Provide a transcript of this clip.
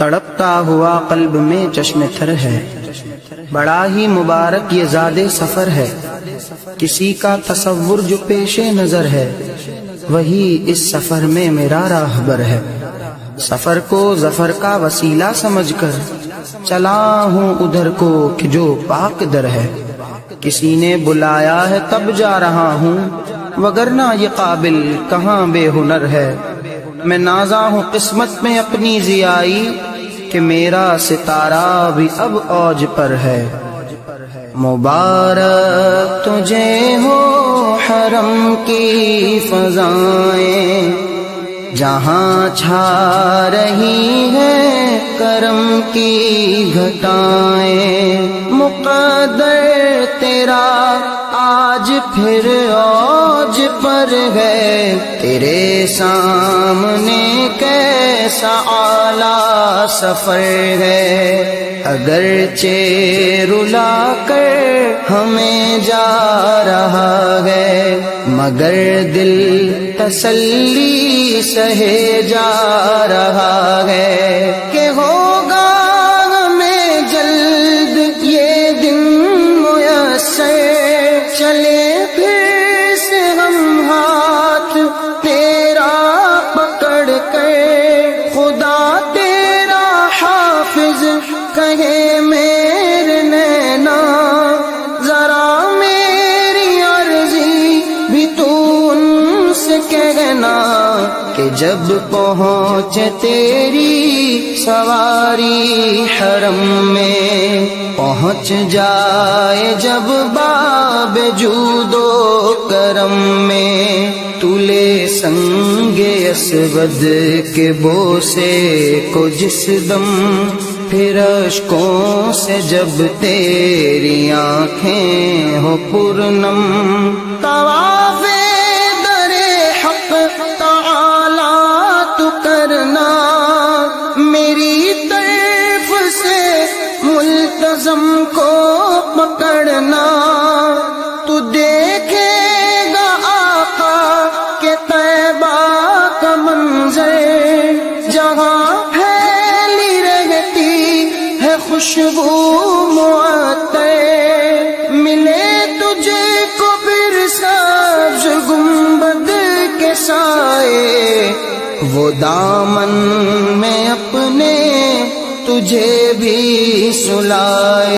تڑپتا ہوا قلب میں چشم تر ہے، بڑا ہی مبارک یہ زاد سفر ہے۔ کسی کا تصور جو پیش نظر ہے، وہی اس سفر میں میرا راہبر ہے۔ سفر کو ظفر کا وسیلہ سمجھ کر چلا ہوں ادھر کو کہ جو پاک در ہے۔ کسی نے بلایا ہے تب جا رہا ہوں، وگرنہ یہ قابل کہاں بے ہنر ہے۔ میں نازا ہوں قسمت میں اپنی ضیائی کہ میرا ستارہ بھی اب اوج پر ہے۔ مبارک تجھے ہو حرم کی فضائیں، جہاں چھا رہی ہے کرم کی گھٹائیں۔ مقدر تیرا آج پھر اوج پر ہے، تیرے سامنے کیسا اعلیٰ سفر ہے۔ اگرچہ رلا کر ہمیں جا رہا ہے، مگر دل تسلی سہے جا رہا ہے کہ ہوگا ہمیں جلد یہ دن میسر۔ چلے پھر سے ہم ہاتھ تیرا پکڑ کر، خدا تیرا حافظ کہے میرے نینا۔ ذرا میری عرضی بھی تو ان سے کہنا کہ جب پہنچے تیری سواری حرم میں، پہنچ جائے جب باب جود و کرم میں، تلے سنگ اسود کے بوسے کو جس دم، پھر اشکوں سے جب تیری آنکھیں ہو پرنم۔ طواف در حق تعالی تو کرنا، میری طرف سے ملتزم کو پکڑنا۔ تو دیکھے گا آقا کے طیبہ کا منظر، جہاں پھیلی رہتی ہے خوشبو معطر۔ ملے تجھے کو پھر سبز گنبد کے سائے، وہ دامن میں اپنے تجھے بھی سلائے۔